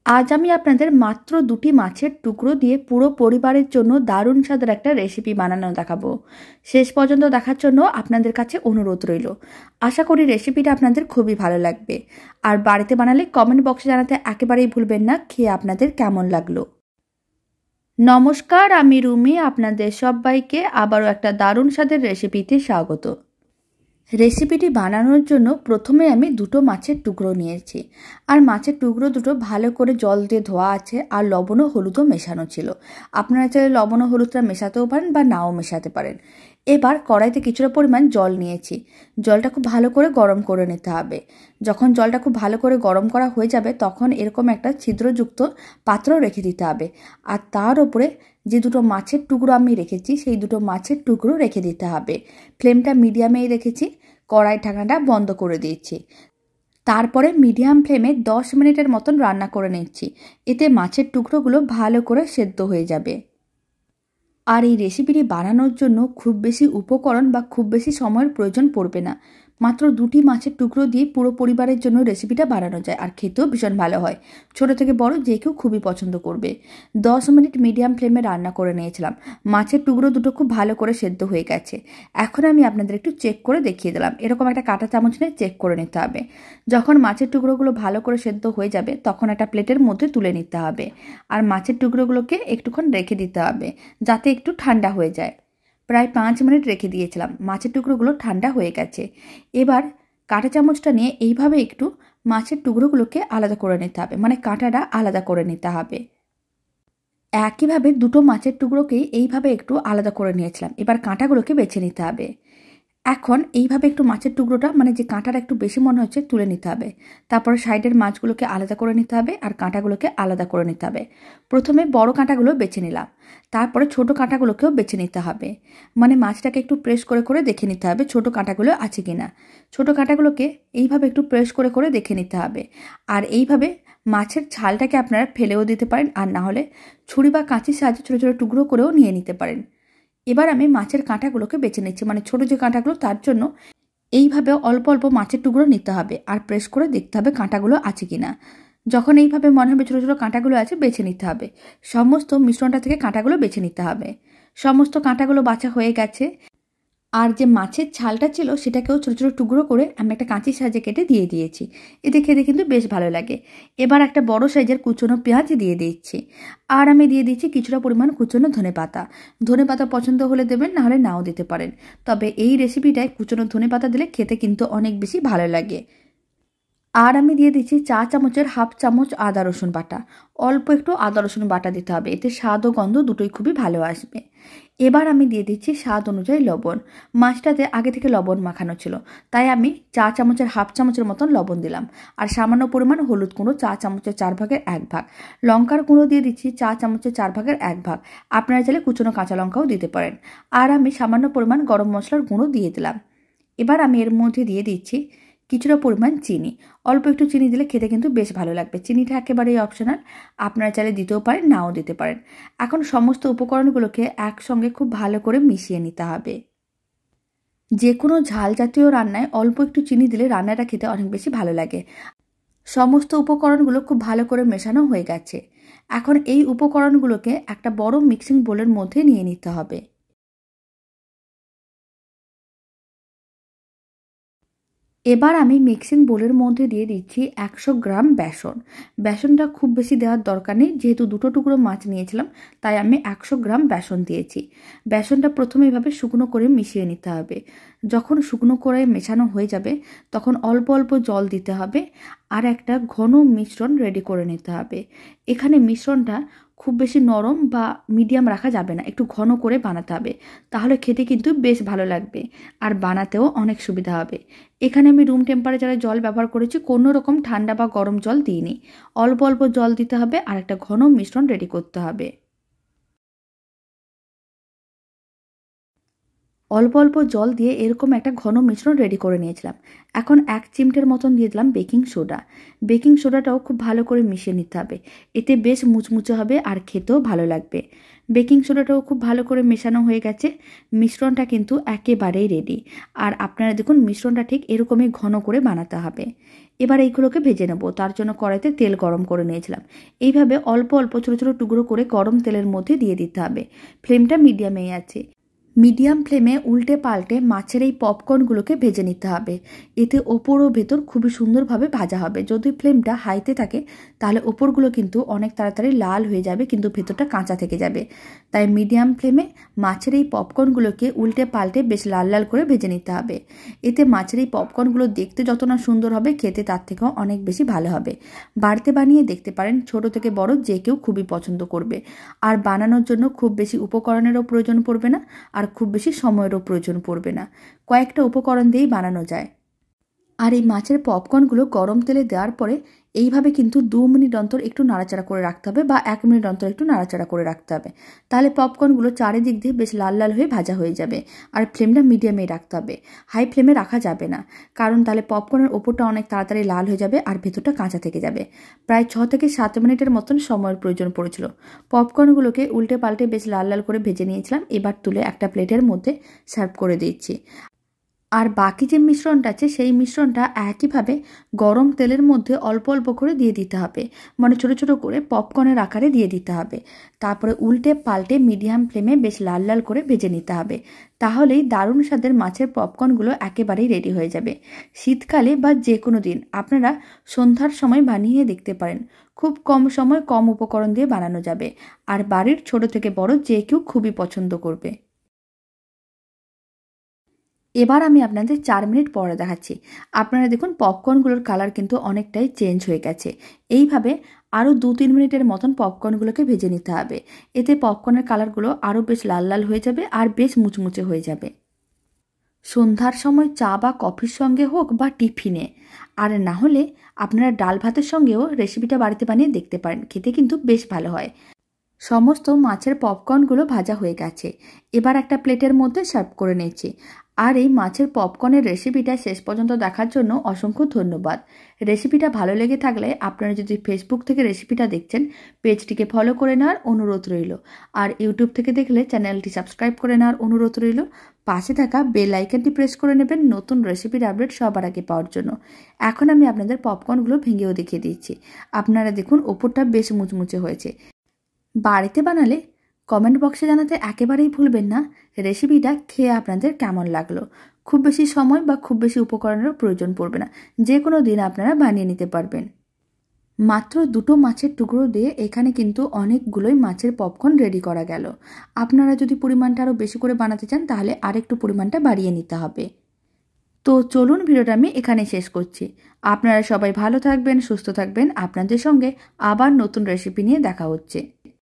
আজ আমি আপনাদের মাত্র দুটি মাছের টুকরো দিয়ে পুরো পরিবারের জন্য দারুণ স্বাদের একটা রেসিপি বানানো দেখাবো। শেষ পর্যন্ত দেখার জন্য আপনাদের কাছে অনুরোধ রইল। আশা করি রেসিপিটা আপনাদের খুবই ভালো লাগবে। আর বাড়িতে বানালে কমেন্ট বক্সে জানাতে একেবারেই ভুলবেন না খেয়ে আপনাদের কেমন লাগলো। নমস্কার, আমি রুমি। আপনাদের সবাইকে আবারও একটা দারুণ স্বাদের রেসিপিতে স্বাগত। রেসিপিটি বানানোর জন্য প্রথমে আমি দুটো মাছের টুকরো নিয়েছি। আর মাছের টুকরো দুটো ভালো করে জল দিয়ে ধোয়া আছে, আর লবণ ও হলুদও মেশানো ছিল। আপনারা চাইলে লবণ ও হলুদটা মেশাতেও পারেন বা নাও মেশাতে পারেন। এবার কড়াইতে কিছুটা পরিমাণ জল নিয়েছি। জলটা খুব ভালো করে গরম করে নিতে হবে। যখন জলটা খুব ভালো করে গরম করা হয়ে যাবে তখন এরকম একটা ছিদ্রযুক্ত পাত্র রেখে দিতে হবে। আর তার উপরে যে দুটো মাছের টুকরো আমি রেখেছি সেই দুটো মাছের টুকরো রেখে দিতে হবে। ফ্লেমটা মিডিয়ামেই রেখেছি। কড়াই ঢাকনাটা বন্ধ করে দিয়েছি। তারপরে মিডিয়াম ফ্লেমে 10 মিনিটের মতন রান্না করে নিচ্ছি। এতে মাছের টুকরোগুলো ভালো করে সেদ্ধ হয়ে যাবে। আর এই রেসিপিটি বানানোর জন্য খুব বেশি উপকরণ বা খুব বেশি সময়ের প্রয়োজন পড়বে না। মাত্র দুটি মাছের টুকরো দিয়ে পুরো পরিবারের জন্য রেসিপিটা বানানো যায়, আর খেতেও ভীষণ ভালো হয়। ছোট থেকে বড় যে কেউ খুবই পছন্দ করবে। 10 মিনিট মিডিয়াম ফ্লেমে রান্না করে নিয়েছিলাম। মাছের টুকরো দুটো খুব ভালো করে সেদ্ধ হয়ে গেছে। এখন আমি আপনাদের একটু চেক করে দেখিয়ে দিলাম। এরকম একটা কাঁটা চামচ নিয়ে চেক করে নিতে হবে। যখন মাছের টুকরোগুলো ভালো করে সেদ্ধ হয়ে যাবে তখন একটা প্লেটের মধ্যে তুলে নিতে হবে। আর মাছের টুকরোগুলোকে একটুক্ষণ রেখে দিতে হবে যাতে একটু ঠান্ডা হয়ে যায়। প্রায় 5 মিনিট রেখে দিয়েছিলাম। মাছের টুকরোগুলো ঠান্ডা হয়ে গেছে। এবার কাঁটা চামচটা নিয়ে এইভাবে একটু মাছের টুকরোগুলোকে আলাদা করে নিতে হবে, মানে কাঁটাটা আলাদা করে নিতে হবে। একইভাবে দুটো মাছের টুকরোকেই এইভাবে একটু আলাদা করে নিয়েছিলাম। এবার কাঁটাগুলোকে বেছে নিতে হবে। এখন এইভাবে একটু মাছের টুকরোটা, মানে যে কাঁটাটা একটু বেশি মনে হচ্ছে, তুলে নিতে হবে। তারপরে সাইডের মাছগুলোকে আলাদা করে নিতে হবে আর কাঁটাগুলোকে আলাদা করে নিতে হবে। প্রথমে বড় কাঁটাগুলো বেছে নিলাম, তারপরে ছোট কাঁটাগুলোকেও বেছে নিতে হবে। মানে মাছটাকে একটু প্রেস করে করে দেখে নিতে হবে ছোট কাঁটাগুলো আছে কিনা। ছোট কাঁটাগুলোকে এইভাবে একটু প্রেস করে করে দেখে নিতে হবে। আর এইভাবে মাছের ছালটাকে আপনারা ফেলেও দিতে পারেন, আর না হলে ছুরি বা কাঁচির সাহায্যে ছোটো ছোটো টুকরো করেও নিয়ে নিতে পারেন। এবার আমি মাছের কাঁটাগুলোকে বেছে নিচ্ছি, মানে ছোটো যে কাঁটাগুলো তার জন্য এইভাবে অল্প অল্প মাছের টুকরো নিতে হবে আর প্রেস করে দেখতে হবে কাঁটাগুলো আছে কিনা। যখন এইভাবে মনে হবে ছোটো ছোটো কাঁটাগুলো আছে বেছে নিতে হবে। সমস্ত মিশ্রণটা থেকে কাঁটাগুলো বেছে নিতে হবে। সমস্ত কাঁটাগুলো বাছা হয়ে গেছে। আর যে মাছের ছালটা ছিল সেটাকেও ছোটো ছোটো টুকরো করে আমি একটা কাঁচির সাহায্যে কেটে দিয়ে দিয়েছি। এতে খেতে কিন্তু বেশ ভালো লাগে। এবার একটা বড় সাইজের কুচনো পেঁয়াজ দিয়ে দিচ্ছি। আর আমি দিয়ে দিচ্ছি কিছুটা পরিমাণ কুচনো ধনেপাতা। ধনেপাতা পছন্দ হলে দেবেন, না হলে নাও দিতে পারেন। তবে এই রেসিপিটায় কুচনো ধনেপাতা দিলে খেতে কিন্তু অনেক বেশি ভালো লাগে। আর আমি দিয়ে দিচ্ছি চা চামচের হাফ চামচ আদা রসুন বাটা। অল্প একটু আদা রসুন বাটা দিতে হবে, এতে স্বাদ ও গন্ধ দুটোই খুবই ভালো আসবে। এবার আমি দিয়ে দিচ্ছি স্বাদ অনুযায়ী লবণ। মাছটাতে আগে থেকে লবণ মাখানো ছিল, তাই আমি চা চামচের হাফ চামচের মতন লবণ দিলাম। আর সামান্য পরিমাণ হলুদ গুঁড়ো চা চামচের 4/1 লঙ্কার গুঁড়ো দিয়ে দিচ্ছি চা চামচের 4/1। আপনারা চাইলে কুচনো কাঁচা লঙ্কাও দিতে পারেন। আর আমি সামান্য পরিমাণ গরম মশলার গুঁড়ো দিয়ে দিলাম। এবার আমি এর মধ্যে দিয়ে দিচ্ছি কিছুটা পরিমাণ চিনি। অল্প একটু চিনি দিলে খেতে কিন্তু বেশ ভালো লাগবে। চিনিটা একেবারেই অপশনাল, আপনারা চাইলে দিতেও পারেন, নাও দিতে পারেন। এখন সমস্ত উপকরণগুলোকে একসঙ্গে খুব ভালো করে মিশিয়ে নিতে হবে। যে কোনো ঝাল জাতীয় রান্নায় অল্প একটু চিনি দিলে রান্নাটা খেতে অনেক বেশি ভালো লাগে। সমস্ত উপকরণগুলো খুব ভালো করে মেশানো হয়ে গেছে। এখন এই উপকরণগুলোকে একটা বড় মিক্সিং বোলের মধ্যে নিয়ে নিতে হবে। এবার আমি মিক্সিং বোলের মধ্যে দিয়ে দিচ্ছি 100 গ্রাম বেসন। বেসনটা খুব বেশি দেওয়ার দরকার নেই, যেহেতু দুটো টুকরো মাছ নিয়েছিলাম তাই আমি 100 গ্রাম বেসন দিয়েছি। বেসনটা প্রথমে এভাবে শুকনো করে মিশিয়ে নিতে হবে। যখন শুকনো করে মেশানো হয়ে যাবে তখন অল্প অল্প জল দিতে হবে আর একটা ঘন মিশ্রণ রেডি করে নিতে হবে। এখানে মিশ্রণটা খুব বেশি নরম বা মিডিয়াম রাখা যাবে না, একটু ঘন করে বানাতে হবে। তাহলে খেতে কিন্তু বেশ ভালো লাগবে আর বানাতেও অনেক সুবিধা হবে। এখানে আমি রুম টেম্পারেচারে জল ব্যবহার করেছি, কোনো রকম ঠান্ডা বা গরম জল দিইনি। অল্প অল্প জল দিতে হবে আর একটা ঘন মিশ্রণ রেডি করতে হবে। অল্প অল্প জল দিয়ে এরকম একটা ঘন মিশ্রণ রেডি করে নিয়েছিলাম। এখন 1 চিমটের মতন দিয়ে দিলাম বেকিং সোডা। বেকিং সোডাটাও খুব ভালো করে মিশিয়ে নিতে হবে, এতে বেশ মুচমুচে হবে আর খেতেও ভালো লাগবে। বেকিং সোডাটাও খুব ভালো করে মেশানো হয়ে গেছে। মিশ্রণটা কিন্তু একেবারেই রেডি। আর আপনারা দেখুন মিশ্রণটা ঠিক এরকমই ঘন করে বানাতে হবে। এবার এইগুলোকে ভেজে নেব। তার জন্য কড়াইতে তেল গরম করে নিয়েছিলাম। এইভাবে অল্প অল্প ছোটো ছোটো টুকরো করে গরম তেলের মধ্যে দিয়ে দিতে হবে। ফ্লেমটা মিডিয়ামেই আছে। মিডিয়াম ফ্লেমে উল্টে পাল্টে মাছের এই পপকর্নগুলোকে ভেজে নিতে হবে। এতে ওপর ও ভেতর খুবই সুন্দরভাবে ভাজা হবে। যদি ফ্লেমটা হাইতে থাকে তাহলে ওপরগুলো কিন্তু অনেক তাড়াতাড়ি লাল হয়ে যাবে, কিন্তু ভেতরটা কাঁচা থেকে যাবে। তাই মিডিয়াম ফ্লেমে মাছের এই পপকর্নগুলোকে উল্টে পাল্টে বেশ লাল লাল করে ভেজে নিতে হবে। এতে মাছের এই পপকর্নগুলো দেখতে যত না সুন্দর হবে, খেতে তার থেকেও অনেক বেশি ভালো হবে। বাড়িতে বানিয়ে দেখতে পারেন, ছোট থেকে বড় যে কেউ খুবই পছন্দ করবে। আর বানানোর জন্য খুব বেশি উপকরণেরও প্রয়োজন পড়বে না, আর খুব বেশি সময়েরও প্রয়োজন পড়বে না। কয়েকটা উপকরণ দিয়েই বানানো যায়। আর এই মাছের পপকর্নগুলো গরম তেলে দেওয়ার পরে এইভাবে কিন্তু 2 মিনিট অন্তর একটু নাড়াচাড়া করে রাখতে হবে, বা 1 মিনিট অন্তর একটু নাড়াচাড়া করে রাখতে হবে। তাহলে পপকর্নগুলো চারিদিক দিয়ে বেশ লাল লাল হয়ে ভাজা হয়ে যাবে। আর ফ্লেমটা মিডিয়ামে রাখতে হবে, হাই ফ্লেমে রাখা যাবে না, কারণ তাহলে পপকর্নের ওপরটা অনেক তাড়াতাড়ি লাল হয়ে যাবে আর ভেতরটা কাঁচা থেকে যাবে। প্রায় 6 থেকে 7 মিনিটের মতন সময়ের প্রয়োজন পড়েছিল। পপকর্নগুলোকে উল্টে পাল্টে বেশ লাল লাল করে ভেজে নিয়েছিলাম। এবার তুলে একটা প্লেটের মধ্যে সার্ভ করে দিচ্ছি। আর বাকি যে মিশ্রণটা আছে সেই মিশ্রণটা একইভাবে গরম তেলের মধ্যে অল্প অল্প করে দিয়ে দিতে হবে, মানে ছোটো ছোটো করে পপকর্নের আকারে দিয়ে দিতে হবে। তারপরে উল্টে পাল্টে মিডিয়াম ফ্লেমে বেশ লাল লাল করে ভেজে নিতে হবে। তাহলেই দারুণ স্বাদের মাছের পপকর্নগুলো একেবারেই রেডি হয়ে যাবে। শীতকালে বা যে কোনো দিন আপনারা সন্ধ্যার সময় বানিয়ে দেখতে পারেন। খুব কম সময় কম উপকরণ দিয়ে বানানো যাবে, আর বাড়ির ছোট থেকে বড় যে কেউ খুবই পছন্দ করবে। এবার আমি আপনাদের 4 মিনিট পরে দেখাচ্ছি। আপনারা দেখুন পপকর্নগুলোর কালার কিন্তু অনেকটাই চেঞ্জ হয়ে গেছে। এইভাবে আরও 2-3 মিনিটের মতন পপকর্নগুলোকে ভেজে নিতে হবে। এতে পপকর্নের কালারগুলো আরও বেশ লাল লাল হয়ে যাবে আর বেশ মুচমুচে হয়ে যাবে। সন্ধ্যার সময় চা বা কফির সঙ্গে হোক বা টিফিনে, আর না হলে আপনারা ডাল ভাতের সঙ্গেও রেসিপিটা বাড়িতে বানিয়ে দেখতে পারেন, খেতে কিন্তু বেশ ভালো হয়। সমস্ত মাছের পপকর্নগুলো ভাজা হয়ে গেছে। এবার একটা প্লেটের মধ্যে সার্ভ করে নিয়েছি। আর এই মাছের পপকর্নের রেসিপিটা শেষ পর্যন্ত দেখার জন্য অসংখ্য ধন্যবাদ। রেসিপিটা ভালো লেগে থাকলে আপনারা যদি ফেসবুক থেকে রেসিপিটা দেখছেন, পেজটিকে ফলো করে নেওয়ার অনুরোধ রইল। আর ইউটিউব থেকে দেখলে চ্যানেলটি সাবস্ক্রাইব করে নেওয়ার অনুরোধ রইল। পাশে থাকা বেল আইকনটি প্রেস করে নেবেন নতুন রেসিপির আপডেট সবার আগে পাওয়ার জন্য। এখন আমি আপনাদের পপকর্নগুলো ভেঙেও দেখিয়ে দিচ্ছি। আপনারা দেখুন ওপরটা বেশ মুচমুচে হয়েছে। বাড়িতে বানালে কমেন্ট বক্সে জানাতে একেবারেই ভুলবেন না রেসিপিটা খেয়ে আপনাদের কেমন লাগলো। খুব বেশি সময় বা খুব বেশি উপকরণেরও প্রয়োজন পড়বে না, যে কোনো দিন আপনারা বানিয়ে নিতে পারবেন। মাত্র 2টো মাছের টুকরো দিয়ে এখানে কিন্তু অনেকগুলোই মাছের পপকর্ন রেডি করা গেল। আপনারা যদি পরিমাণটা আরও বেশি করে বানাতে চান তাহলে আরেকটু পরিমাণটা বাড়িয়ে নিতে হবে। তো চলুন ভিডিওটা আমি এখানে শেষ করছি। আপনারা সবাই ভালো থাকবেন, সুস্থ থাকবেন। আপনাদের সঙ্গে আবার নতুন রেসিপি নিয়ে দেখা হচ্ছে।